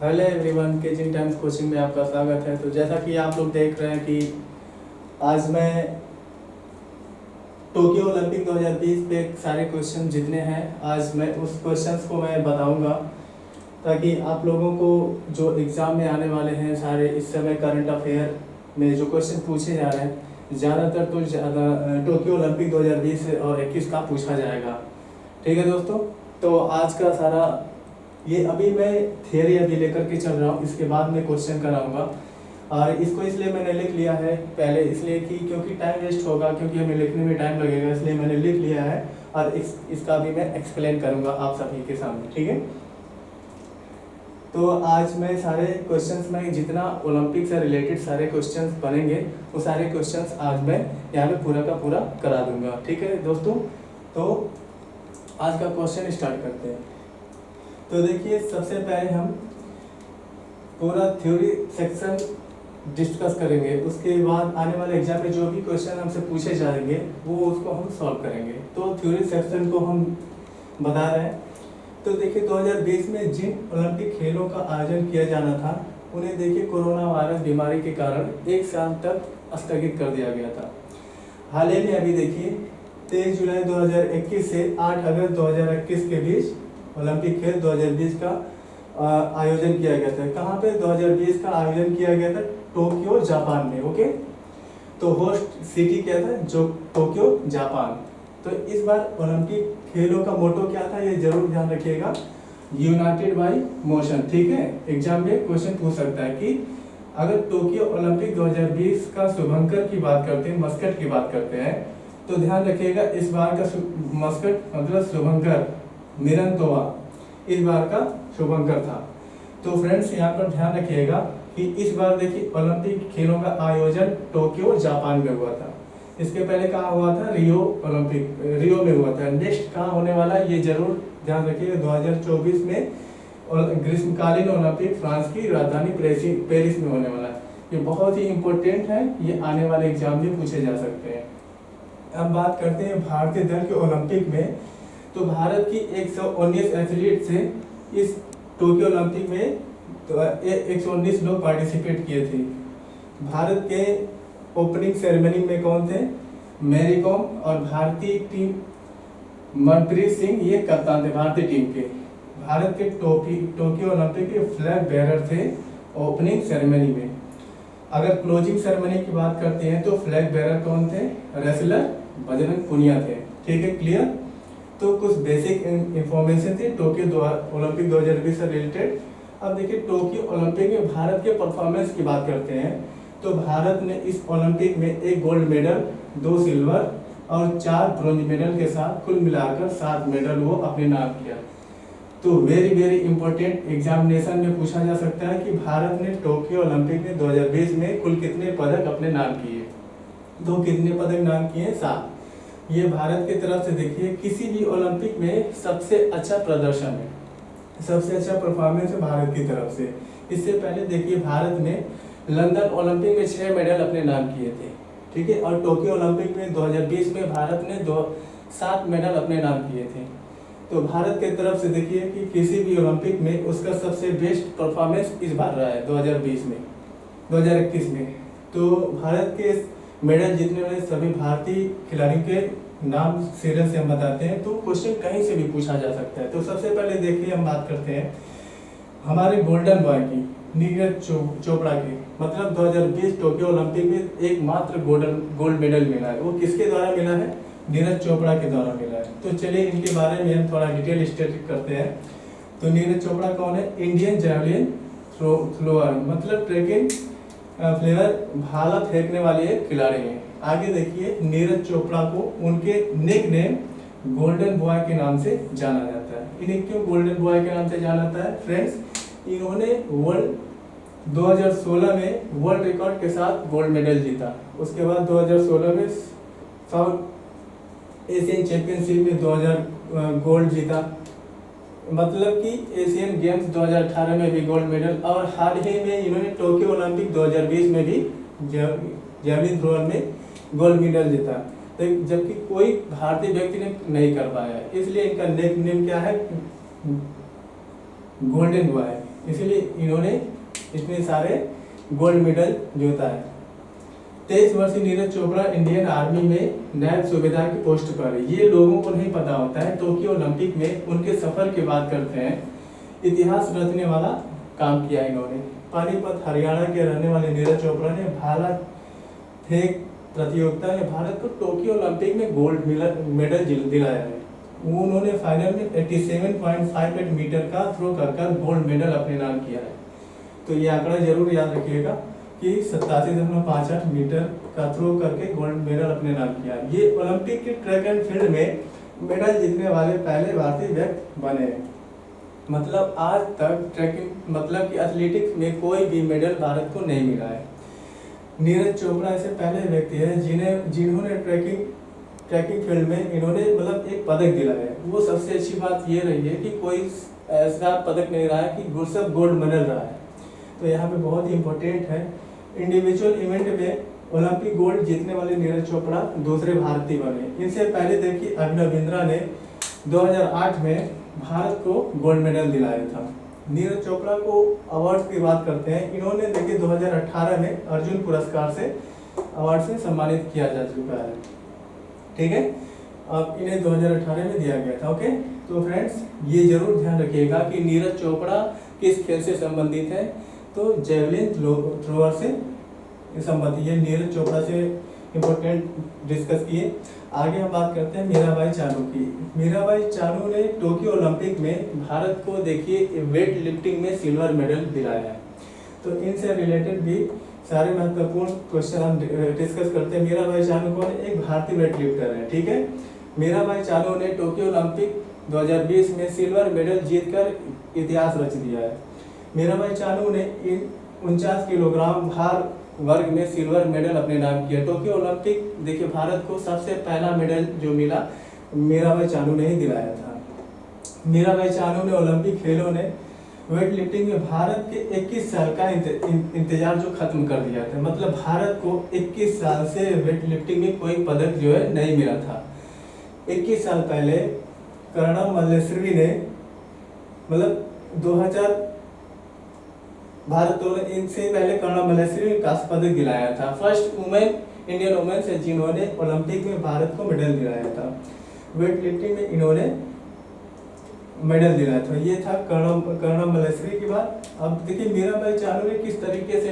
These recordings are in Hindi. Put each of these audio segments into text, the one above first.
हेलो एवरीवन, केजिंग टाइम्स कोचिंग में आपका स्वागत है। तो जैसा कि आप लोग देख रहे हैं कि आज मैं टोक्यो ओलंपिक 2020 पे सारे क्वेश्चन जितने हैं आज मैं उस क्वेश्चंस को मैं बताऊंगा, ताकि आप लोगों को जो एग्ज़ाम में आने वाले हैं सारे इस समय करंट अफेयर में जो क्वेश्चन पूछे जा रहे हैं ज़्यादातर तो टोक्यो ओलंपिक 2020 और 21 का पूछा जाएगा। ठीक है दोस्तों, तो आज का सारा ये अभी मैं थियरी अभी लेकर के चल रहा हूँ, इसके बाद मैं क्वेश्चन कराऊंगा। और इसको इसलिए मैंने लिख लिया है पहले, इसलिए कि क्योंकि टाइम वेस्ट होगा, क्योंकि हमें लिखने में टाइम लगेगा, इसलिए मैंने लिख लिया है। और इसका भी मैं एक्सप्लेन करूंगा आप सभी के सामने। ठीक है, तो आज मैं सारे क्वेश्चंस में जितना ओलंपिक से रिलेटेड सारे क्वेश्चंस बनेंगे वो सारे क्वेश्चंस आज मैं यहाँ पे पूरा का पूरा करा दूंगा। ठीक है दोस्तों, तो आज का क्वेश्चन स्टार्ट करते हैं। तो देखिए, सबसे पहले हम पूरा थ्योरी सेक्शन डिस्कस करेंगे, उसके बाद आने वाले एग्जाम में जो भी क्वेश्चन हमसे पूछे जाएंगे वो उसको हम सॉल्व करेंगे। तो थ्योरी सेक्शन को हम बता रहे हैं। तो देखिए, 2020 में जिन ओलंपिक खेलों का आयोजन किया जाना था उन्हें देखिए कोरोना वायरस बीमारी के कारण 1 साल तक स्थगित कर दिया गया था। हाल ही में अभी देखिए 23 जुलाई 2021 से 8 अगस्त 2021 के बीच ओलंपिक खेल 2020 का आयोजन किया गया था। कहाँ पे 2020 का आयोजन किया गया था? टोक्यो जापान में। ओके, तो होस्ट सिटी क्या था? जो टोक्यो जापान। तो इस बार ओलंपिक खेलों का मोटो क्या था ये जरूर ध्यान रखिएगा, यूनाइटेड बाय मोशन। ठीक है, एग्जाम में क्वेश्चन पूछ सकता है कि अगर टोक्यो ओलंपिक 2020 का शुभंकर की बात करते हैं, मस्कट की बात करते हैं, तो ध्यान रखिएगा इस बार का मस्कट मतलब शुभंकर मिरंतोवा इस बार का शुभंकर था। तो फ्रेंड्स यहाँ पर ध्यान रखिएगा कि इस बार देखिए ओलंपिक खेलों का आयोजन टोक्यो जापान में हुआ था। इसके पहले कहाँ हुआ था? रियो में हुआ था। नेक्स्ट कहाँ होने वाला है ये जरूर ध्यान रखिएगा, 2024 में ग्रीष्मकालीन ओलंपिक फ्रांस की राजधानी पेरिस में होने वाला है। ये बहुत ही इंपॉर्टेंट है, ये आने वाले एग्जाम में पूछे जा सकते हैं। अब बात करते हैं भारतीय दल के ओलंपिक में। तो भारत की 119 एथलीट से इस टोक्यो ओलंपिक में तो 119 लोग पार्टिसिपेट किए थे। भारत के ओपनिंग सेरेमनी में कौन थे? मैरी कॉम और भारतीय टीम मनप्रीत सिंह ये कप्तान थे भारतीय टीम के। भारत के टोक्यो ओलंपिक के फ्लैग बेयरर थे ओपनिंग सेरेमनी में। अगर क्लोजिंग सेरेमनी की बात करते हैं तो फ्लैग बेयरर कौन थे? रेसलर बजरंग पुनिया थे। ठीक है, क्लियर। तो कुछ बेसिक इंफॉर्मेशन थी टोक्यो ओलंपिक 2020 से रिलेटेड। अब देखिए टोक्यो ओलंपिक में भारत के परफॉर्मेंस की बात करते हैं तो भारत ने इस ओलंपिक में 1 गोल्ड मेडल, 2 सिल्वर और 4 ब्रॉन्ज मेडल के साथ कुल मिलाकर 7 मेडल वो अपने नाम किया। तो वेरी इंपॉर्टेंट एग्जामिनेशन में पूछा जा सकता है कि भारत ने टोक्यो ओलंपिक में 2020 में कुल कितने पदक अपने नाम किए? तो कितने पदक नाम किए? 7। ये भारत की तरफ से देखिए किसी भी ओलंपिक में सबसे अच्छा प्रदर्शन है, सबसे अच्छा परफॉर्मेंस है भारत की तरफ से। इससे पहले देखिए भारत ने लंदन ओलंपिक में 6 मेडल अपने नाम किए थे। ठीक है, और टोक्यो ओलंपिक में 2020 में भारत ने 7 मेडल अपने नाम किए थे। तो भारत की तरफ से देखिए कि किसी भी ओलंपिक में उसका सबसे बेस्ट परफॉर्मेंस इस बार रहा है 2021 में। तो भारत के मेडल जीतने वाले सभी भारतीय खिलाड़ियों के नाम सीरियल से हम बताते हैं, तो क्वेश्चन कहीं से भी पूछा जा सकता है। तो सबसे पहले देखिए हम बात करते हैं हमारे गोल्डन बॉय की, नीरज चोपड़ा की। मतलब 2020 टोक्यो ओलंपिक में एकमात्र गोल्ड मेडल मिला है, वो किसके द्वारा मिला है? नीरज चोपड़ा के द्वारा मिला है। तो चलिए इनके बारे में हम थोड़ा डिटेल स्टडी करते हैं। तो नीरज चोपड़ा कौन है? इंडियन जैवलिन थ्रोअर, मतलब ट्रैकिंग प्लेयर, भाला फेंकने वाले खिलाड़ी हैं। आगे देखिए नीरज चोपड़ा को उनके निक नेम गोल्डन बॉय के नाम से जाना जाता है। इन्हें क्यों गोल्डन बॉय के नाम से जाना जाता है? फ्रेंड्स, इन्होंने 2016 में वर्ल्ड रिकॉर्ड के साथ गोल्ड मेडल जीता। उसके बाद 2016 में साउथ एशियन चैंपियनशिप में 2000 गोल्ड जीता। मतलब कि एशियन गेम्स 2018 में भी गोल्ड मेडल, और हाल ही में इन्होंने टोक्यो ओलंपिक 2020 में भी जैवलिन थ्रोअर में गोल्ड मेडल जीता। तो जबकि कोई भारतीय व्यक्ति ने नहीं कर पाया, इसलिए इनका नेम क्या है? Golden boy. इसीलिए इन्होंने इतने सारे गोल्ड मेडल जीता है। 23 वर्षीय नीरज चोपड़ा इंडियन आर्मी में नायब सूबेदार की पोस्ट पर है। ये लोगों को नहीं पता होता है। टोक्यो ओलंपिक में उनके सफर की बात करते हैं। इतिहास रचने वाला काम किया इन्होंने। पानीपत हरियाणा के रहने वाले नीरज चोपड़ा ने भाला फेंक प्रतियोगिता में भारत को टोक्यो ओलंपिक में गोल्ड मेडल दिलाया है। उन्होंने फाइनल में 87.58 मीटर का थ्रो कर गोल्ड मेडल अपने नाम किया है। तो ये आंकड़ा जरूर याद रखिएगा कि 87.58 मीटर का थ्रो करके गोल्ड मेडल अपने नाम किया है। ये ओलंपिक के ट्रैक एंड फील्ड में मेडल जीतने वाले पहले भारतीय व्यक्ति बने हैं। मतलब आज तक ट्रैकिंग मतलब कि एथलेटिक्स में कोई भी मेडल भारत को नहीं मिला है। नीरज चोपड़ा ऐसे पहले व्यक्ति हैं जिन्होंने ट्रैकिंग फील्ड में इन्होंने मतलब एक पदक दिलाया है। वो सबसे अच्छी बात ये रही है कि कोई ऐसा पदक नहीं रहा है कि सब गोल्ड मेडल रहा है। तो यहाँ पे बहुत ही इम्पोर्टेंट है। इंडिविजुअल इवेंट में ओलंपिक गोल्ड जीतने वाले नीरज चोपड़ा दूसरे भारतीय बने। इनसे पहले देखिए अभिनव बिंद्रा ने 2008 में भारत को गोल्ड मेडल दिलाया था। नीरज चोपड़ा को अवार्ड की बात करते हैं। इन्होंने देखिए 2018 में अर्जुन पुरस्कार से अवार्ड से सम्मानित किया जा चुका है। ठीक है, अब इन्हें 2018 में दिया गया था। ओके, तो फ्रेंड्स ये जरूर ध्यान रखिएगा कि नीरज चोपड़ा किस खेल से संबंधित है। तो जेवलिन थ्रोअर से संबंधित ये नीरज चोपड़ा से इम्पोर्टेंट डिस्कस किए। आगे हम बात करते हैं मीराबाई चानू की। मीराबाई चानू ने टोक्यो ओलंपिक में भारत को देखिए वेट लिफ्टिंग में सिल्वर मेडल दिलाया है। तो इनसे रिलेटेड भी सारे महत्वपूर्ण क्वेश्चन हम डिस्कस करते हैं। मीराबाई चानू कौन है? एक भारतीय वेट लिफ्टर है। ठीक है, मीराबाई चानू ने टोक्यो ओलंपिक 2020 में सिल्वर मेडल जीतकर इतिहास रच दिया है। मीराबाई चानू ने 49 किलोग्राम भार वर्ग में सिल्वर मेडल अपने नाम किया। टोक्यो ओलंपिक देखिए भारत को सबसे पहला मेडल जो मिला मीराबाई चानू ने ही दिलाया था। मीराबाई चानू ने ओलंपिक खेलों ने वेट लिफ्टिंग में भारत के 21 साल का इंतजार जो खत्म कर दिया था। मतलब भारत को 21 साल से वेट लिफ्टिंग में कोई पदक जो है नहीं मिला था। 21 साल पहले कर्णम मल्लेश्वरी ने मतलब 2000 भारत को इनसे पहले कर्णम मल्लेश्वरी ने कांस्य पदक दिलाया था। फर्स्ट वुमेन इंडियन वुमेन है जिन्होंने ओलंपिक में भारत को मेडल दिलाया था। वेट लिफ्टिंग में इन्होंने मेडल दिलाया था। ये था कर्णम मल्लेश्वरी की बात। अब देखिए मीराबाई चानू ने किस तरीके से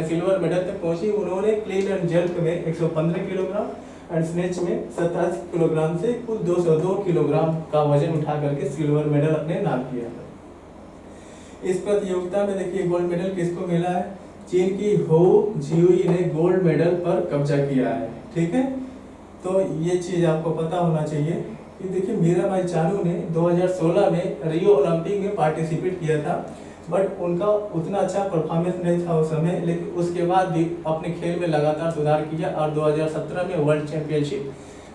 सिल्वर मेडल तक पहुंची। उन्होंने क्लीन एंड जर्क में 115 किलोग्राम एंड स्नेच में 87 किलोग्राम से कुल 202 किलोग्राम का वजन उठा करके सिल्वर मेडल अपने नाम किया था। इस प्रतियोगिता में देखिए गोल्ड मेडल किसको मिला है? चीन की हो जियुई ने गोल्ड मेडल पर कब्जा किया है। ठीक है, तो ये चीज आपको पता होना चाहिए कि देखिए मीराबाई चानू ने 2016 में रियो ओलंपिक में पार्टिसिपेट किया था, बट उनका उतना अच्छा परफॉर्मेंस नहीं था उस समय। लेकिन उसके बाद भी अपने खेल में लगातार सुधार किया और 2017 में वर्ल्ड चैंपियनशिप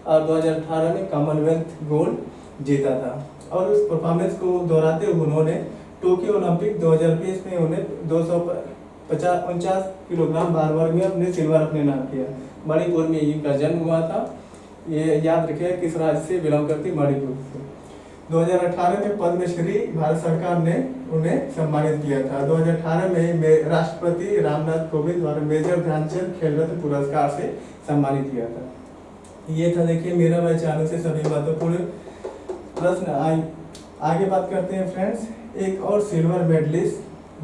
और 2018 में कॉमनवेल्थ गोल्ड जीता था। और उस परफॉर्मेंस को दोहराते हुए उन्होंने टोक्यो ओलंपिक 2020 में उन्हें 249 किलोग्राम भार वर्ग में अपने सिल्वर अपने नाम किया। मणिपुर में इनका जन्म हुआ था। ये याद रखिए किस राज्य से बिलोंग करती, मणिपुर से। 2018 में पद्मश्री भारत सरकार ने उन्हें सम्मानित किया था। 2018 में राष्ट्रपति रामनाथ कोविंद द्वारा मेजर ध्यानचंद खेल रत्न पुरस्कार से सम्मानित किया था। ये था देखिए मीराबाई चानू से सभी महत्वपूर्ण प्रश्न। आगे बात करते हैं फ्रेंड्स एक और सिल्वर मेडलिस्ट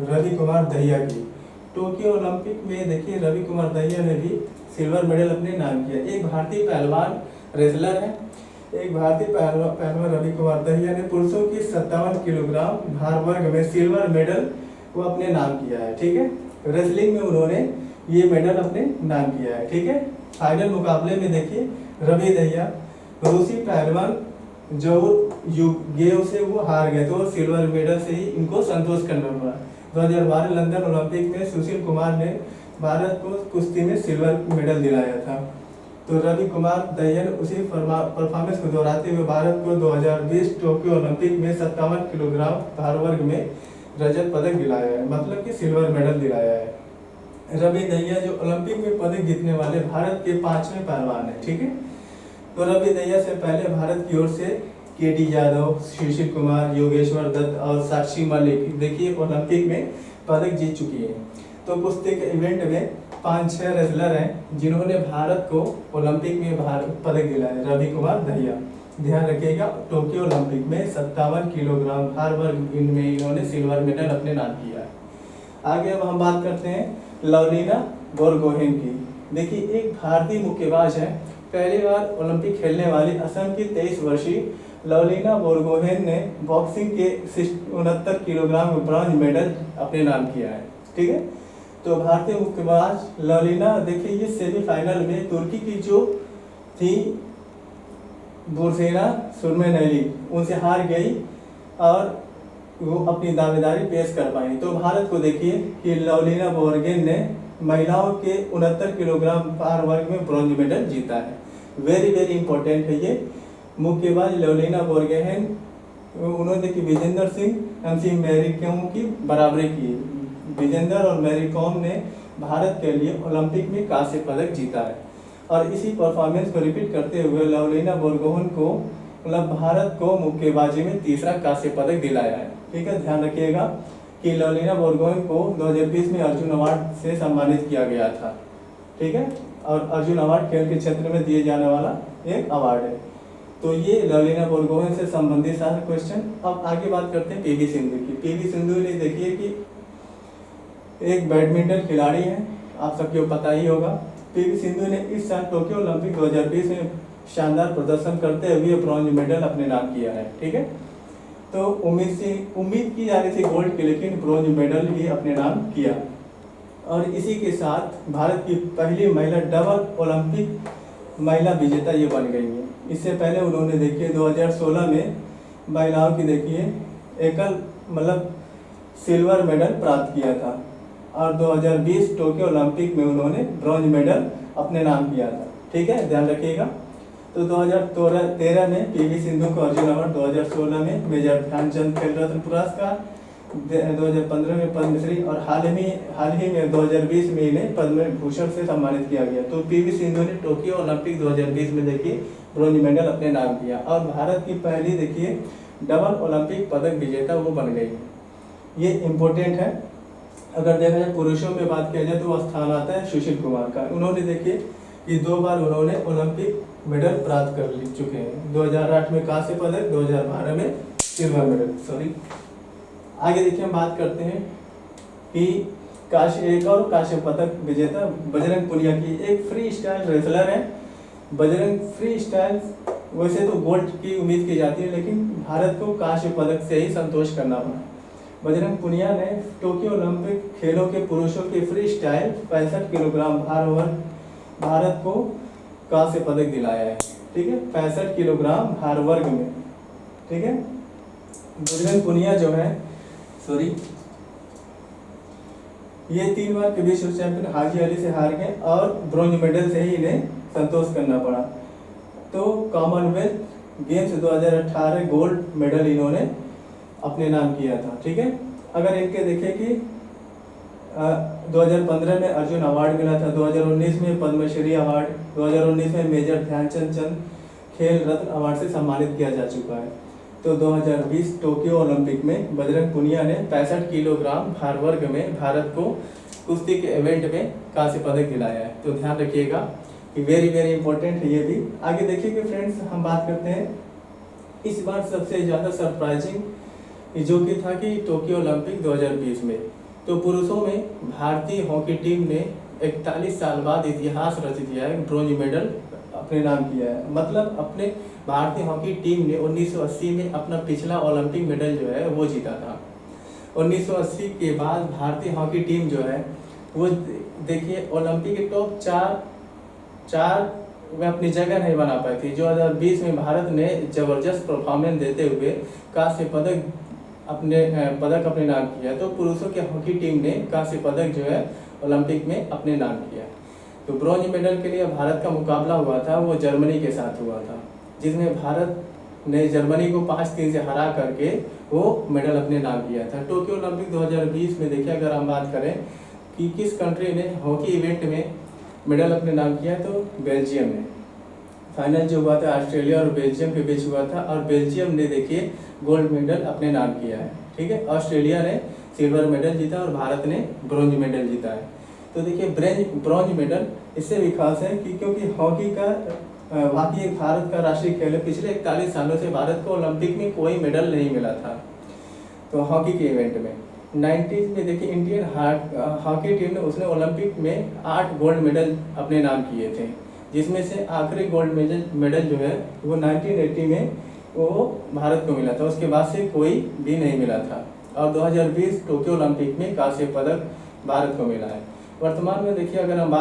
रवि कुमार दहिया की। टोक्यो ओलंपिक में देखिए रवि कुमार दहिया ने भी सिल्वर मेडल अपने नाम किया। एक भारतीय पहलवान रेसलर है। एक भारतीय पहलवान रवि कुमार दहिया ने पुरुषों की 57 किलोग्राम भार वर्ग में सिल्वर मेडल वो अपने नाम किया है। ठीक है, रेसलिंग में उन्होंने ये मेडल अपने नाम किया है। ठीक है, फाइनल मुकाबले में देखिए रवि दहिया रूसी पहलवान जो युगेव से वो हार गए, तो सिल्वर मेडल से ही इनको संतोष करना पड़ा। 2012 लंदन ओलंपिक में सुशील कुमार ने भारत को कुश्ती में सिल्वर मेडल दिलाया था। तो रवि कुमार दहिया ने उसी परफॉर्मेंस को दोहराते हुए भारत को 2020 टोक्यो ओलंपिक में 57 किलोग्राम भार वर्ग में रजत पदक दिलाया है, मतलब कि सिल्वर मेडल दिलाया है। रवि दहिया जो ओलंपिक में पदक जीतने वाले भारत के 5वें पहलवान है। ठीक है, तो रवि दहिया से पहले भारत की ओर से केटी यादव, सुशील कुमार, योगेश्वर दत्त और साक्षी मलिक देखिए ओलंपिक में पदक जीत चुकी है। तो कुश्ती के इवेंट में 5-6 रेसलर हैं जिन्होंने भारत को ओलंपिक में पदक दिलाया। रवि कुमार दहिया, ध्यान रखिएगा, टोक्यो ओलंपिक में 57 किलोग्राम भार वर्ग इनमें इन्होंने सिल्वर मेडल अपने नाम किया है। आगे अब हम बात करते हैं लवलीना बोरगोहेन की। देखिए एक भारतीय मुक्केबाज है, पहली बार ओलंपिक खेलने वाली असम की 23 वर्षीय लवलीना बोरगोहेन ने बॉक्सिंग के 69 किलोग्राम ब्रॉन्ज मेडल अपने नाम किया है। ठीक है, तो भारतीय मुक्केबाज लवलीना देखिए ये सेमीफाइनल में तुर्की की जो थी बुरसेना सुरमेनली उनसे हार गई और वो अपनी दावेदारी पेश कर पाई। तो भारत को देखिए कि लवलीना बोरगोहेन ने महिलाओं के 69 किलोग्राम भार वर्ग में ब्रॉन्ज मेडल जीता है। वेरी वेरी इंपॉर्टेंट है ये मुक्केबाज लवलीना बोरगोहेन। उन्होंने देखिए विजेंदर सिंह एमसी मैरी कॉम की बराबरी की। विजेंदर और मैरी कॉम ने भारत के लिए ओलंपिक में कांस्य पदक जीता है और इसी परफॉर्मेंस को रिपीट करते हुए लवलीना बोरगोहेन को मतलब भारत को मुक्केबाजी में तीसरा कांस्य पदक दिलाया है। ठीक है, ध्यान रखिएगा कि लवलीना बोरगोहेन को 2020 में अर्जुन अवार्ड से सम्मानित किया गया था। ठीक है, और अर्जुन अवार्ड खेल के क्षेत्र में दिए जाने वाला एक अवार्ड है। तो ये लवलीना बोरगोहेन से संबंधित सारे क्वेश्चन। अब आगे बात करते हैं पीवी सिंधु की। पीवी सिंधु ने देखिए कि एक बैडमिंटन खिलाड़ी है, आप सबको पता ही होगा। पीवी सिंधु ने इस साल टोक्यो ओलंपिक 2020 में शानदार प्रदर्शन करते हुए ब्रॉन्ज मेडल अपने नाम किया है। ठीक है, तो उम्मीद की जा रही थी गोल्ड की, लेकिन ब्रॉन्ज मेडल भी अपने नाम किया और इसी के साथ भारत की पहली महिला डबल ओलंपिक महिला विजेता ये बन गई है। इससे पहले उन्होंने देखिए 2016 में महिलाओं की देखिए एकल मतलब सिल्वर मेडल प्राप्त किया था और 2020 टोक्यो ओलंपिक में उन्होंने ब्रॉन्ज मेडल अपने नाम किया था। ठीक है, ध्यान रखिएगा। तो 2013 में पीवी सिंधु को अर्जुन अवार्ड, 2016 में मेजर ध्यानचंद खेल रत्न पुरस्कार, 2015 में पद्मश्री और हाल ही में 2020 में इन्हें पद्म भूषण से सम्मानित किया गया। तो पीवी सिंधु ने टोक्यो ओलंपिक 2020 में देखिए ब्रॉन्ज मेडल अपने नाम किया और भारत की पहली देखिए डबल ओलंपिक पदक विजेता वो बन गई। ये इम्पोर्टेंट है। अगर देखा जाए पुरुषों में बात किया जाए तो स्थान आता है सुशील कुमार का। उन्होंने देखिए कि 2 बार उन्होंने ओलंपिक मेडल प्राप्त कर चुके हैं। 2008 में कांस्य पदक, 2012 में सिल्वर मेडल। आगे देखिए हम बात करते हैं कि एक और कांस्य पदक विजेता बजरंग पुनिया की। एक फ्री स्टाइल रेसलर है बजरंग। फ्री स्टाइल वैसे तो गोल्ड की उम्मीद की जाती है, लेकिन भारत को कांस्य पदक से ही संतोष करना पड़ा। बजरंग पुनिया ने टोक्यो ओलंपिक खेलों के पुरुषों के फ्री स्टाइल 65 किलोग्राम भार वर्ग भारत को कांस्य पदक दिलाया है। ठीक है, 65 किलोग्राम भार वर्ग में। ठीक है, बजरंग पुनिया जो है ये 3 बार के विश्व चैंपियन हाजी अली से हार गए और ब्रॉन्ज मेडल से ही इन्हें संतोष करना पड़ा। तो कॉमनवेल्थ गेम्स 2018 गोल्ड मेडल इन्होंने अपने नाम किया था। ठीक है, अगर इनके देखें कि 2015 में अर्जुन अवार्ड मिला था, 2019 में पद्मश्री अवार्ड, 2019 में मेजर ध्यानचंद खेल रत्न अवार्ड से सम्मानित किया जा चुका है। तो 2020 टोक्यो ओलंपिक में बजरंग पुनिया ने 65 किलोग्राम भार वर्ग में भारत को कुश्ती के इवेंट में कांस्य पदक दिलाया है। तो ध्यान रखिएगा कि वेरी वेरी इंपॉर्टेंट है ये भी। आगे देखिए कि फ्रेंड्स हम बात करते हैं इस बार सबसे ज़्यादा सरप्राइजिंग जो कि था कि टोक्यो ओलंपिक 2020 में तो पुरुषों में भारतीय हॉकी टीम ने 41 साल बाद इतिहास रच दिया है, ब्रॉन्ज मेडल अपने नाम किया है। मतलब अपने भारतीय हॉकी टीम ने 1980 में अपना पिछला ओलंपिक मेडल जो है वो जीता था। 1980 के बाद भारतीय हॉकी टीम जो है वो देखिए ओलंपिक के टॉप चार में अपनी जगह नहीं बना पाई थी। 2020 में भारत ने जबरदस्त परफॉर्मेंस देते हुए कांस्य पदक अपने नाम किया। तो पुरुषों की हॉकी टीम ने कांस्य पदक जो है ओलंपिक में अपने नाम किया। तो ब्रॉन्ज मेडल के लिए भारत का मुकाबला हुआ था वो जर्मनी के साथ हुआ था, जिसमें भारत ने जर्मनी को 5-3 से हरा करके वो मेडल अपने नाम किया था। टोक्यो ओलंपिक 2020 में देखिए अगर हम बात करें कि किस कंट्री ने हॉकी इवेंट में मेडल अपने नाम किया तो बेल्जियम ने। फाइनल जो हुआ था ऑस्ट्रेलिया और बेल्जियम के बीच हुआ था, और बेल्जियम ने देखिए गोल्ड मेडल अपने नाम किया है। ठीक है, ऑस्ट्रेलिया ने सिल्वर मेडल जीता और भारत ने ब्रॉन्ज मेडल जीता है। तो देखिए ब्रॉन्ज मेडल इससे भी खास है कि क्योंकि हॉकी एक भारत का राष्ट्रीय खेल है। पिछले 41 सालों से भारत को ओलंपिक में कोई मेडल नहीं मिला था। तो हॉकी के इवेंट में 90s में देखिए इंडियन हॉकी टीम ने उसने ओलंपिक में 8 गोल्ड मेडल अपने नाम किए थे, जिसमें से आखिरी गोल्ड मेडल जो है वो 1980 में वो भारत को मिला था। उसके बाद से कोई भी नहीं मिला था। और 2020 टोक्यो ओलंपिक में कांस्य पदक भारत को मिला है। वर्तमान में देखिए अगर हम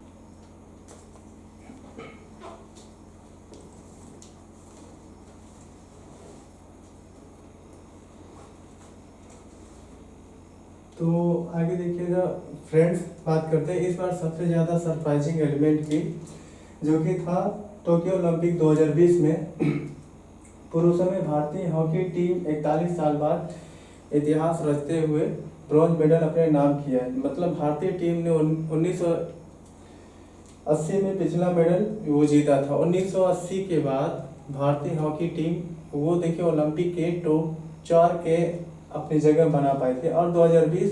तो आगे देखिएगा फ्रेंड्स, बात करते हैं इस बार सबसे ज़्यादा सरप्राइजिंग एलिमेंट की, जो कि था टोक्यो ओलंपिक 2020 में पुरुषों में भारतीय हॉकी टीम 41 साल बाद इतिहास रचते हुए ब्रॉन्ज मेडल अपने नाम किया है। मतलब भारतीय टीम ने 1980 में पिछला मेडल वो जीता था। 1980 के बाद भारतीय हॉकी टीम वो देखिए ओलंपिक के टॉप 4 के अपनी जगह बना पाए थे। और 2020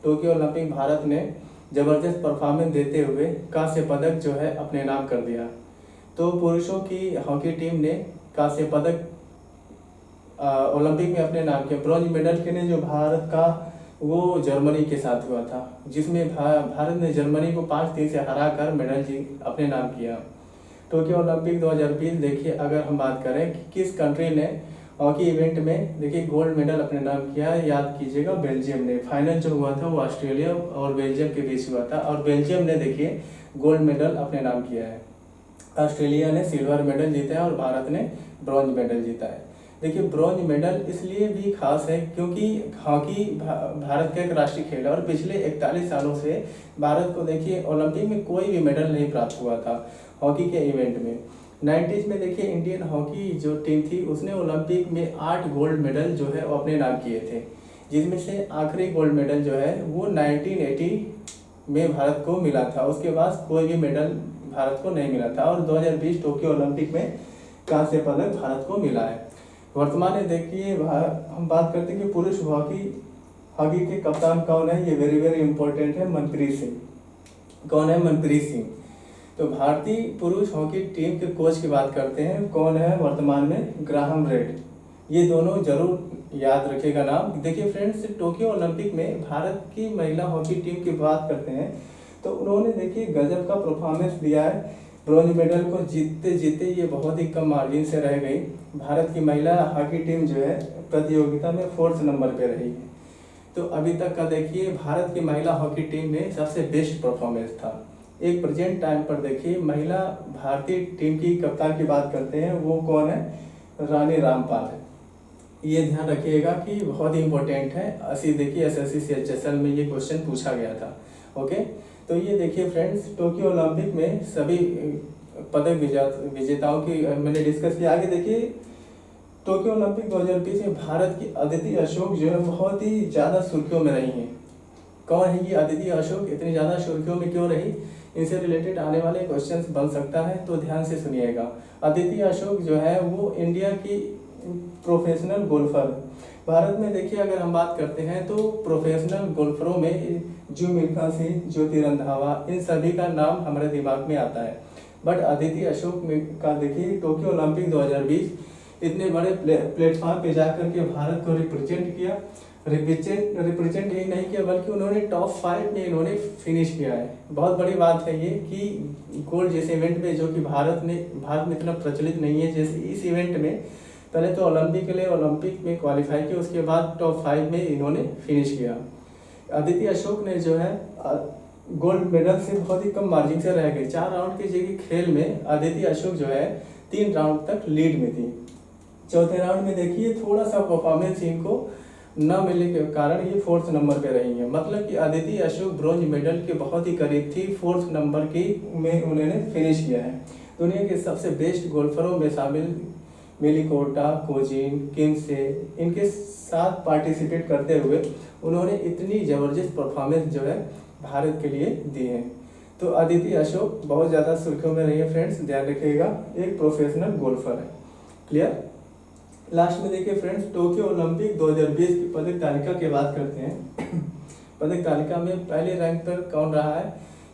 टोक्यो ओलंपिक भारत ने जबरदस्त परफॉर्मेंस देते हुए कांस्य पदक जो है अपने नाम कर दिया। तो पुरुषों की हॉकी टीम ने कांस्य पदक ओलंपिक में अपने नाम किया। ब्रॉन्ज मेडल के ने जो भारत का वो जर्मनी के साथ हुआ था, जिसमें भारत ने जर्मनी को 5-3 से हराकर मेडल अपने नाम किया। टोक्यो ओलंपिक 2020 देखिए अगर हम बात करें कि किस कंट्री ने हॉकी इवेंट में देखिए गोल्ड मेडल अपने नाम किया है, याद कीजिएगा बेल्जियम ने। फाइनल जो हुआ था वो ऑस्ट्रेलिया और बेल्जियम के बीच हुआ था, और बेल्जियम ने देखिए गोल्ड मेडल अपने नाम किया है। ऑस्ट्रेलिया ने सिल्वर मेडल जीता है और भारत ने ब्रॉन्ज मेडल जीता है। देखिए ब्रॉन्ज मेडल इसलिए भी खास है क्योंकि हॉकी भारत का एक राष्ट्रीय खेल है, और पिछले 41 सालों से भारत को देखिए ओलंपिक में कोई भी मेडल नहीं प्राप्त हुआ था हॉकी के इवेंट में। 90s में देखिए इंडियन हॉकी जो टीम थी उसने ओलंपिक में 8 गोल्ड मेडल जो है वो अपने नाम किए थे, जिसमें से आखिरी गोल्ड मेडल जो है वो 1980 में भारत को मिला था। उसके बाद कोई भी मेडल भारत को नहीं मिला था, और 2020 टोक्यो ओलंपिक में कांस्य पदक भारत को मिला है। वर्तमान में देखिए हम बात करते हैं कि पुरुष हॉकी के कप्तान कौन है। ये वेरी इंपॉर्टेंट है, मनप्रीत सिंह। कौन है? मनप्रीत सिंह। तो भारतीय पुरुष हॉकी टीम के कोच की बात करते हैं, कौन है वर्तमान में? Graham red. ये दोनों जरूर याद रखिएगा नाम। देखिए फ्रेंड्स, टोक्यो ओलंपिक में भारत की महिला हॉकी टीम की बात करते हैं तो उन्होंने देखिए गजब का परफॉर्मेंस दिया है। ब्रॉन्ज मेडल को जीतते जीतते ये बहुत ही कम मार्जिन से रह गई। भारत की महिला हॉकी टीम जो है प्रतियोगिता में 4th नंबर पे रही है। तो अभी तक का देखिए भारत की महिला हॉकी टीम में सबसे बेस्ट परफॉर्मेंस था। एक प्रेजेंट टाइम पर देखिए महिला भारतीय टीम की कप्तान की बात करते हैं, वो कौन है? रानी रामपाल है। ये ध्यान रखिएगा कि बहुत ही इंपॉर्टेंट है। देखिए SSC CHSL में ये क्वेश्चन पूछा गया था। ओके, तो ये देखिए फ्रेंड्स, टोक्यो ओलंपिक में सभी पदक विजेताओं की मैंने डिस्कस किया। आगे देखिए टोक्यो ओलंपिक 2020 में भारत की अदिति अशोक जो है बहुत ही ज़्यादा सुर्खियों में रही हैं। कौन है ये अदिति अशोक? इतनी ज़्यादा सुर्खियों में क्यों रही? इनसे रिलेटेड आने वाले क्वेश्चंस बन सकता है, तो ध्यान से सुनिएगा। अदिति अशोक जो है वो इंडिया की प्रोफेशनल गोल्फर। भारत में देखिए अगर हम बात करते हैं तो प्रोफेशनल गोल्फरों में जो मिल्खा सिंह, ज्योति रंधावा, इन सभी का नाम हमारे दिमाग में आता है। बट अदिति अशोक का देखिए टोक्यो ओलंपिक 2020 इतने बड़े प्लेटफॉर्म पे जाकर के भारत को रिप्रेजेंट किया। रिप्रेजेंट ही नहीं किया बल्कि उन्होंने टॉप 5 में इन्होंने फिनिश किया है। बहुत बड़ी बात है ये कि गोल्ड जैसे इवेंट में, जो कि भारत में इतना प्रचलित नहीं है, जैसे इस इवेंट में पहले तो ओलंपिक के लिए ओलंपिक में क्वालिफाई किया, उसके बाद टॉप 5 में इन्होंने फिनिश किया। अदिति अशोक ने जो है गोल्ड मेडल से बहुत ही कम मार्जिन से रह गई। 4 राउंड के जगह खेल में अदिति अशोक जो है 3 राउंड तक लीड में थी। चौथे राउंड में देखिए थोड़ा सा परफॉर्मेंस इनको न मिलने के कारण ये 4th नंबर पे रही है। मतलब कि अदिति अशोक ब्रॉन्ज मेडल के बहुत ही करीब थी, 4th नंबर की में उन्होंने फिनिश किया है। दुनिया के सबसे बेस्ट गोल्फरों में शामिल मेलिकोटा, कोजिन, किम्से, इनके साथ पार्टिसिपेट करते हुए उन्होंने इतनी ज़बरदस्त परफॉर्मेंस जो है भारत के लिए दी है। तो अदिति अशोक बहुत ज़्यादा सुर्खियों में रही है फ्रेंड्स, ध्यान रखिएगा, एक प्रोफेशनल गोल्फर है। क्लियर। लास्ट में देखिए फ्रेंड्स, टोक्यो ओलंपिक 2020 की पदक तालिका की बात करते हैं। पदक तालिका में पहले रैंक पर कौन रहा है?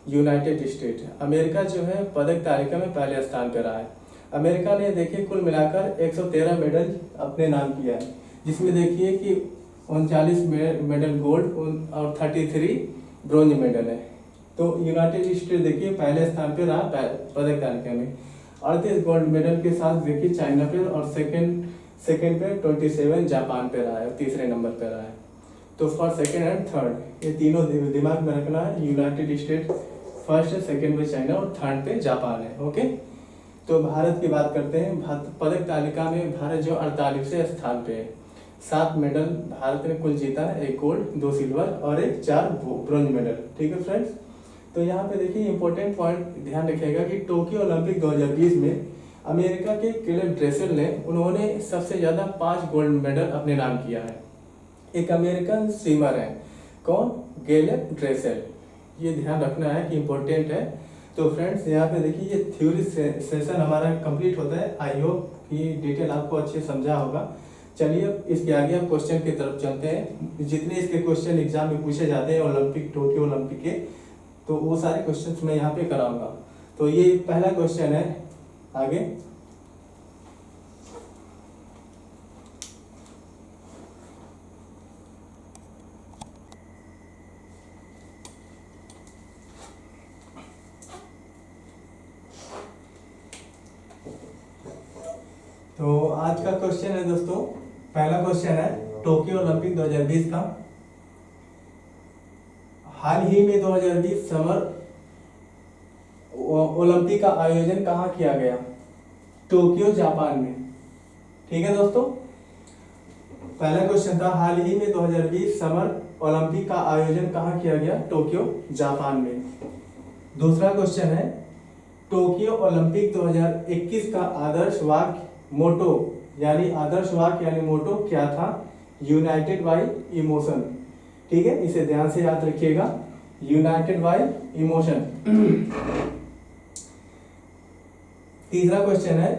United state. अमेरिका जो है पदक तालिका में पहले स्थान पर रहा है। अमेरिका ने देखिए कुल मिलाकर 113 मेडल अपने नाम किया है, जिसमें देखिए कि 39 मेडल गोल्ड और 33 ब्रोंज मेडल है। तो यूनाइटेड स्टेट देखिए पहले स्थान पर रहा पदक तालिका में 38 गोल्ड मेडल के साथ। देखिए चाइना पे, और सेकंड पे 27 जापान पे रहा है, तीसरे नंबर पे रहा है। तो फॉर सेकंड एंड थर्ड ये तीनों दिमाग में रखना है, यूनाइटेड स्टेट फर्स्ट है, सेकंड पे चाइना और थर्ड पे जापान है। ओके। तो भारत की बात करते हैं। पदक तालिका में भारत जो 48वें स्थान पे है। 7 मेडल भारत ने कुल जीता है, 1 गोल्ड 2 सिल्वर और 4 ब्रोंज मेडल। ठीक है फ्रेंड्स। तो यहाँ पे देखिए इंपॉर्टेंट पॉइंट ध्यान रखिएगा कि टोक्यो ओलंपिक 2020 में अमेरिका के कैलेब ड्रेसेल ने उन्होंने सबसे ज़्यादा 5 गोल्ड मेडल अपने नाम किया है। एक अमेरिकन स्विमर है, कौन? कैलेब ड्रेसेल। ये ध्यान रखना है कि इम्पोर्टेंट है। तो फ्रेंड्स यहाँ पे देखिए ये थ्योरी सेशन हमारा कंप्लीट होता है। आई होप कि डिटेल आपको अच्छे समझा होगा। चलिए इसके आगे हम क्वेश्चन की तरफ चलते हैं। जितने इसके क्वेश्चन एग्जाम में पूछे जाते हैं ओलंपिक, टोक्यो ओलंपिक के, तो वो सारे क्वेश्चंस मैं यहाँ पे कराऊंगा। तो ये पहला क्वेश्चन है। आगे तो आज का क्वेश्चन है दोस्तों, पहला क्वेश्चन है टोक्यो ओलंपिक 2020 का। हाल ही में 2020 समर ओलंपिक का आयोजन कहाँ किया गया? टोक्यो जापान में। ठीक है दोस्तों, पहला क्वेश्चन था हाल ही में 2020 समर ओलंपिक का आयोजन कहाँ किया गया? टोक्यो जापान में। दूसरा क्वेश्चन है टोक्यो ओलंपिक 2021 का आदर्श वाक्य मोटो यानी मोटो क्या था? United bye emotion. ठीक है, इसे ध्यान से याद रखिएगा, यूनाइटेड बाय इमोशन। तीसरा क्वेश्चन है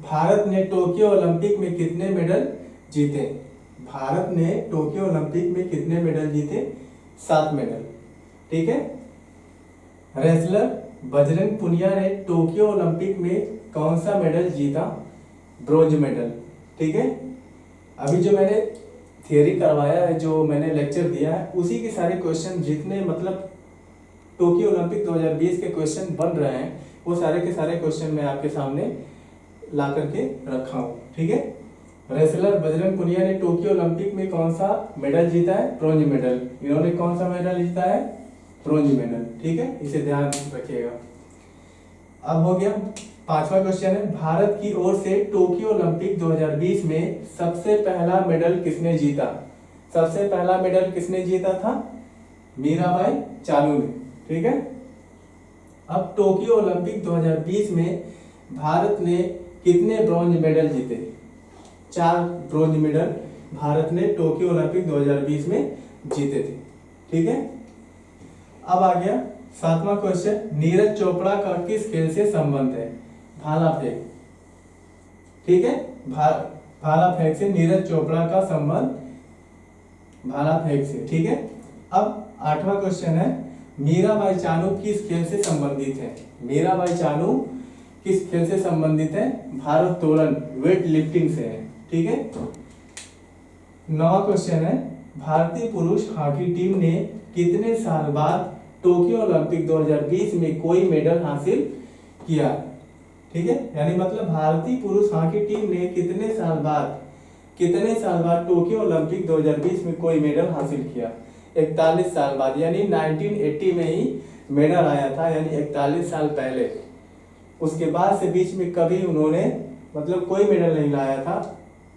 भारत ने टोक्यो ओलंपिक में कितने मेडल जीते? भारत ने टोक्यो ओलंपिक में कितने मेडल जीते? 7 मेडल। ठीक है। रेसलर बजरंग पुनिया ने टोक्यो ओलंपिक में कौन सा मेडल जीता? Bronze medal. ठीक है। अभी जो मैंने थियरी करवाया है, जो मैंने लेक्चर दिया है, उसी के सारे क्वेश्चन जितने मतलब टोक्यो ओलंपिक 2020 के क्वेश्चन बन रहे हैं, वो सारे के सारे क्वेश्चन मैं आपके सामने ला करके रखा हूँ। ठीक है। रेसलर बजरंग पुनिया ने टोक्यो ओलंपिक में कौन सा मेडल जीता है? Bronze medal. इन्होंने कौन सा मेडल जीता है? Bronze medal. ठीक है, इसे ध्यान रखिएगा। अब हो गया पांचवा क्वेश्चन है भारत की ओर से टोक्यो ओलंपिक 2020 में सबसे पहला मेडल किसने जीता? सबसे पहला मेडल किसने जीता था? मीराबाई चानू ने। ठीक है। अब टोक्यो ओलंपिक 2020 में भारत ने कितने ब्रॉन्ज मेडल जीते? 4 ब्रॉन्ज मेडल भारत ने टोक्यो ओलंपिक 2020 में जीते थे। ठीक है। अब आ गया 7वां क्वेश्चन, नीरज चोपड़ा का किस खेल से संबंध है? भाला फेंक। ठीक है, भाला फेंक से नीरज चोपड़ा का संबंध भाला फेंक से। ठीक है। अब 8वां क्वेश्चन है मीराबाई चानू किस खेल से संबंधित है? मीराबाई चानू किस खेल से संबंधित है? भारोत्तोलन, वेट लिफ्टिंग से है। ठीक है। 9वां क्वेश्चन है भारतीय पुरुष हॉकी टीम ने कितने साल बाद टोक्यो ओलंपिक 2020 में कोई मेडल हासिल किया? ठीक है, यानी मतलब भारतीय पुरुष हॉकी टीम ने कितने साल बाद टोक्यो ओलंपिक 2020 में कोई मेडल हासिल किया? 41 साल बाद, यानी 1980 में ही मेडल आया था, यानी 41 साल पहले। उसके बाद से बीच में कभी उन्होंने मतलब कोई मेडल नहीं लाया था।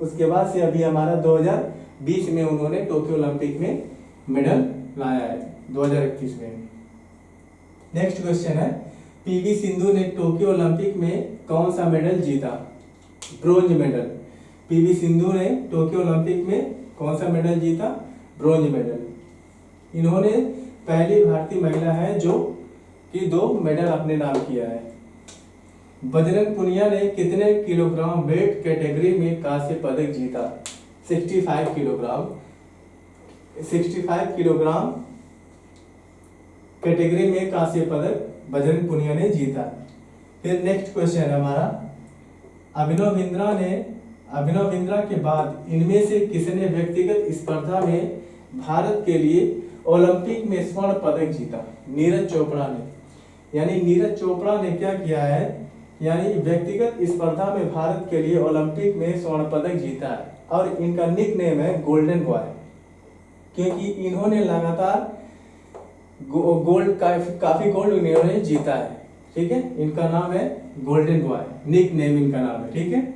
उसके बाद से अभी हमारा 2020 में उन्होंने टोक्यो ओलंपिक में मेडल लाया है, 2021 में। नेक्स्ट क्वेश्चन है पीवी सिंधु ने टोक्यो ओलंपिक में कौन सा मेडल जीता? Bronze medal. पीवी सिंधु ने टोक्यो ओलंपिक में कौन सा मेडल जीता? Bronze medal. इन्होंने पहली भारतीय महिला है जो कि 2 मेडल अपने नाम किया है। बजरंग पुनिया ने कितने किलोग्राम वेट कैटेगरी में कांस्य पदक जीता? 65 किलोग्राम। 65 किलोग्राम कैटेगरी में कांस्य पदक बजरंग पुनिया ने जीता। फिर नेक्स्ट क्वेश्चन है हमारा, अभिनव बिंद्रा के बाद इनमें से किसने व्यक्तिगत स्पर्धा में भारत के लिए ओलंपिक में स्वर्ण पदक जीता? नीरज चोपड़ा ने। यानी नीरज चोपड़ा ने क्या किया है, यानी व्यक्तिगत स्पर्धा में भारत के लिए ओलंपिक में स्वर्ण पदक जीता है और इनका निक नेम है गोल्डन बॉय, क्योंकि इन्होंने लगातार गोल्ड काफी गोल्ड इन्होंने जीता है। ठीक है, इनका नाम है गोल्डन बॉय, निक नेम इनका नाम है। ठीक है,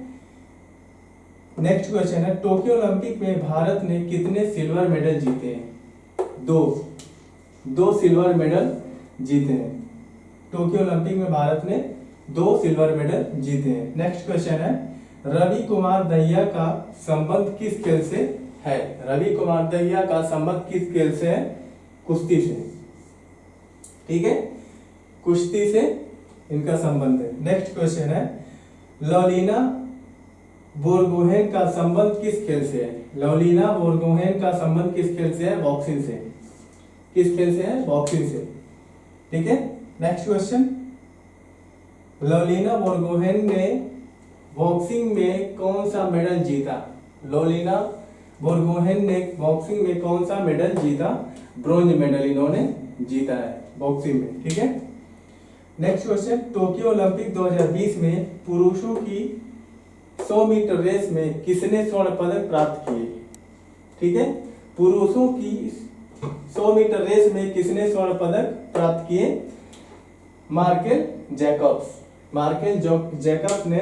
नेक्स्ट क्वेश्चन है, टोक्यो ओलंपिक में भारत ने कितने सिल्वर मेडल जीते हैं? 2 सिल्वर मेडल जीते हैं। टोक्यो ओलंपिक में भारत ने 2 सिल्वर मेडल जीते हैं। नेक्स्ट क्वेश्चन है, रवि कुमार दहिया का संबंध किस खेल से है? रवि कुमार दहिया का संबंध किस खेल से है? कुश्ती से। ठीक है, कुश्ती से इनका संबंध है। नेक्स्ट क्वेश्चन है, लवलीना बोरगोहेन का संबंध किस खेल से है? लवलीना बोरगोहेन का संबंध किस खेल से है? बॉक्सिंग से। किस खेल से है? बॉक्सिंग से। ठीक है, नेक्स्ट क्वेश्चन, लवलीना बोरगोहेन ने बॉक्सिंग में कौन सा मेडल जीता? लवलीना बोरगोहेन ने बॉक्सिंग में कौन सा मेडल जीता? ब्रॉन्ज मेडल इन्होंने जीता है बॉक्सिंग में। ठीक है, नेक्स्ट क्वेश्चन, टोक्यो ओलंपिक 2020 में पुरुषों की 100 मीटर रेस में किसने स्वर्ण पदक प्राप्त किए? ठीक है, पुरुषों की 100 मीटर रेस में किसने स्वर्ण पदक प्राप्त किए? मार्केल जैकब्स ने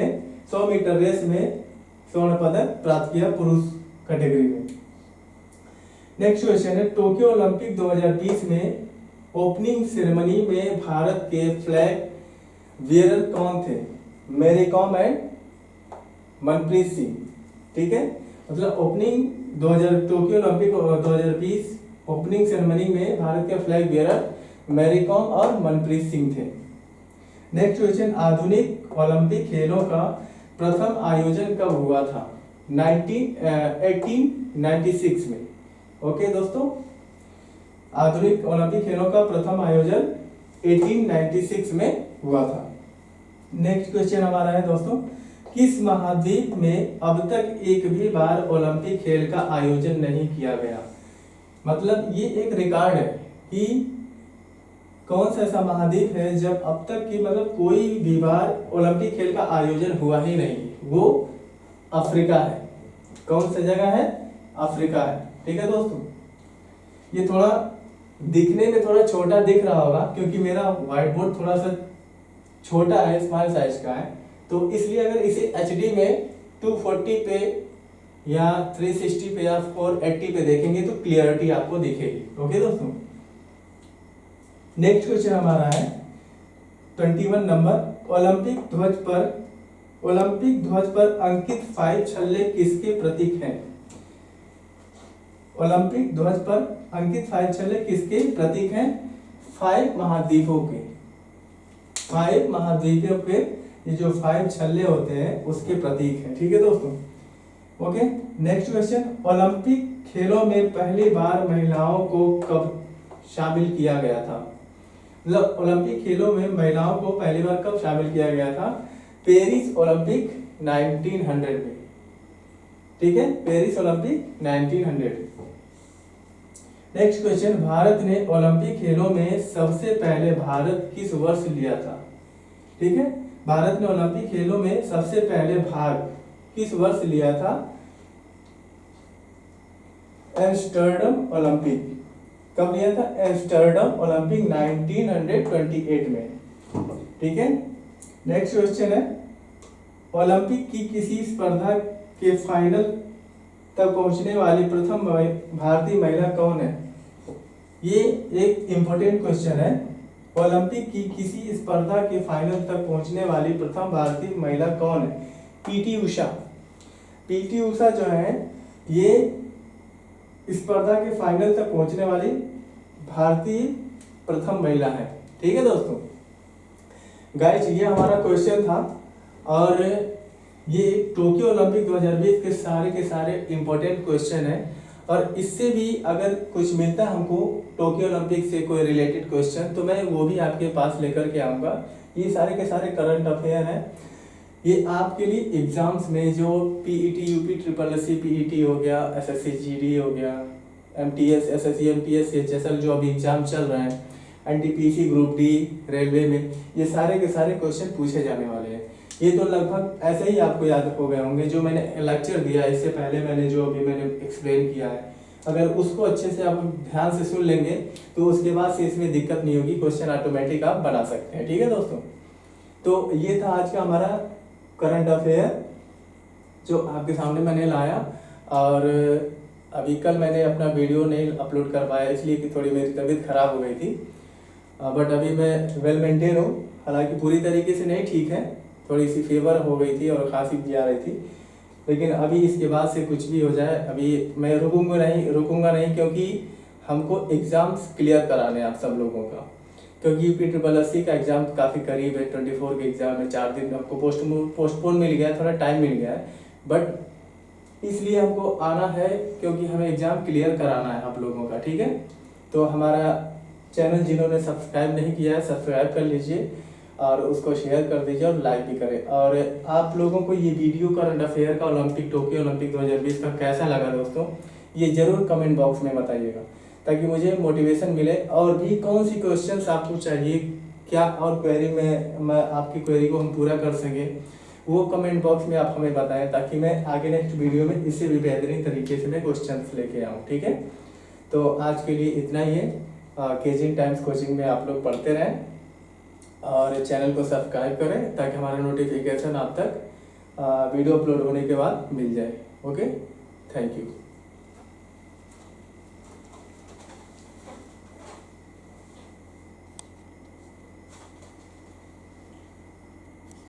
100 मीटर रेस में स्वर्ण पदक प्राप्त किया पुरुष कैटेगरी में। नेक्स्ट क्वेश्चन है, टोक्यो ओलंपिक 2020 में ओपनिंग सेरेमनी में भारत के फ्लैग बियरर कौन थे? मैरी कॉम एंड मनप्रीत सिंह। ठीक है, मतलब opening Tokyo Olympic 2020 opening ceremony में भारत के फ्लैग बियरर मैरी कॉम और मनप्रीत सिंह थे। नेक्स्ट क्वेश्चन, आधुनिक ओलंपिक खेलों का प्रथम आयोजन कब हुआ था? 1896 में। ओके दोस्तों, आधुनिक ओलंपिक खेलों का प्रथम आयोजन 1896 में हुआ था। नेक्स्ट क्वेश्चन हमारा है दोस्तों, किस महाद्वीप में अब तक एक भी बार ओलंपिक खेल का आयोजन नहीं किया गया? मतलब ये एक रिकॉर्ड है कि कौन सा ऐसा महाद्वीप है जब अब तक की मतलब कोई भी बार ओलंपिक खेल का आयोजन हुआ ही नहीं? वो अफ्रीका है। कौन सा जगह है? अफ्रीका है। ठीक है दोस्तों, ये थोड़ा दिखने में थोड़ा छोटा दिख रहा होगा क्योंकि मेरा व्हाइट बोर्ड थोड़ा सा छोटा है, स्मॉल साइज का है, तो इसलिए अगर इसे एचडी में 240 पे या 360 पे या 480 पे देखेंगे तो क्लियरिटी आपको दिखेगी। ओके दोस्तों, नेक्स्ट क्वेश्चन हमारा है 21 नंबर, ओलंपिक ध्वज पर अंकित 5 छल्ले किसके प्रतीक हैं? ओलंपिक ध्वज पर अंकित 5 छल्ले किसके प्रतीक हैं? 5 महाद्वीपों के। 5 महाद्वीपों के ये जो 5 छल्ले होते हैं उसके प्रतीक हैं। ठीक है दोस्तों, ओके। नेक्स्ट क्वेश्चन, ओलंपिक खेलों में पहली बार महिलाओं को कब शामिल किया गया था? मतलब ओलंपिक खेलों में महिलाओं को पहली बार कब शामिल किया गया था? पेरिस ओलंपिक 1900 में। ठीक है, Paris Olympic 1900। Next question, Bharat ने ओलंपिक खेलों में सबसे पहले भारत किस वर्ष लिया था? ठीक है, भारत ने ओलंपिक खेलों में सबसे पहले भाग किस वर्ष लिया था? Amsterdam Olympic. कब लिया था? एम्स्टर्डम ओलंपिक 1928 में। ठीक है, नेक्स्ट क्वेश्चन है, ओलंपिक की किसी स्पर्धा के फाइनल तक पहुंचने वाली प्रथम भारतीय महिला कौन है? ये एक इंपॉर्टेंट क्वेश्चन है। ओलंपिक की किसी स्पर्धा के फाइनल तक पहुंचने वाली प्रथम भारतीय महिला कौन है? पीटी उषा। पीटी उषा जो है ये स्पर्धा के फाइनल तक पहुंचने वाली भारतीय प्रथम महिला है। ठीक है दोस्तों। गाइस ये हमारा क्वेश्चन था और ये टोक्यो ओलंपिक 2020 के सारे इम्पोर्टेंट क्वेश्चन है और इससे भी अगर कुछ मिलता है हमको टोक्यो ओलंपिक से कोई रिलेटेड क्वेश्चन तो मैं वो भी आपके पास लेकर के आऊँगा। ये सारे के सारे करंट अफेयर हैं, ये आपके लिए एग्जाम्स में जो PET UP triple SC PET हो गया, एसएससी जीडी हो गया, एमटीएस एसएससी एमपीएस सीएचएसएल जो अभी एग्जाम चल रहे हैं, एनटीपीसी ग्रुप डी रेलवे में, ये सारे के सारे क्वेश्चन पूछे जाने वाले हैं। ये तो लगभग ऐसे ही आपको याद हो गए होंगे जो मैंने लेक्चर दिया इससे पहले, मैंने जो अभी मैंने एक्सप्लेन किया है, अगर उसको अच्छे से आप ध्यान से सुन लेंगे तो उसके बाद से इसमें दिक्कत नहीं होगी, क्वेश्चन ऑटोमेटिक आप बना सकते हैं। ठीक है दोस्तों, तो ये था आज का हमारा करंट अफेयर जो आपके सामने मैंने लाया। और अभी कल मैंने अपना वीडियो नहीं अपलोड कर पाया इसलिए कि थोड़ी मेरी तबीयत खराब हो गई थी, बट अभी मैं वेल मेंटेन हूँ, हालांकि पूरी तरीके से नहीं ठीक है, थोड़ी सी फीवर हो गई थी और खांसी भी आ रही थी, लेकिन अभी इसके बाद से कुछ भी हो जाए अभी मैं रुकूंगा नहीं क्योंकि हमको एग्ज़ाम्स क्लियर कराने हैं आप सब लोगों का, क्योंकि यूपी ट्रिपल एससी का एग्ज़ाम काफ़ी करीब है, 24 के एग्ज़ाम है, 4 दिन हमको पोस्टपोन मिल गया है, थोड़ा टाइम मिल गया है, बट इसलिए हमको आना है क्योंकि हमें एग्ज़ाम क्लियर कराना है आप लोगों का। ठीक है, तो हमारा चैनल जिन्होंने सब्सक्राइब नहीं किया है सब्सक्राइब कर लीजिए और उसको शेयर कर दीजिए और लाइक भी करें। और आप लोगों को ये वीडियो करंट अफेयर का टोक्यो ओलंपिक 2020 का कैसा लगा दोस्तों, ये ज़रूर कमेंट बॉक्स में बताइएगा ताकि मुझे मोटिवेशन मिले और भी कौन सी क्वेश्चंस आपको चाहिए, क्या और क्वेरी में मैं आपकी क्वेरी को हम पूरा कर सकें, वो कमेंट बॉक्स में आप हमें बताएं ताकि मैं आगे नेक्स्ट वीडियो में इससे भी बेहतरीन तरीके से मैं क्वेश्चंस लेके आऊँ। ठीक है, तो आज के लिए इतना ही है। केजिंग टाइम्स कोचिंग में आप लोग पढ़ते रहें और चैनल को सब्सक्राइब करें ताकि हमारा नोटिफिकेशन आप तक वीडियो अपलोड होने के बाद मिल जाए। Okay, thank you.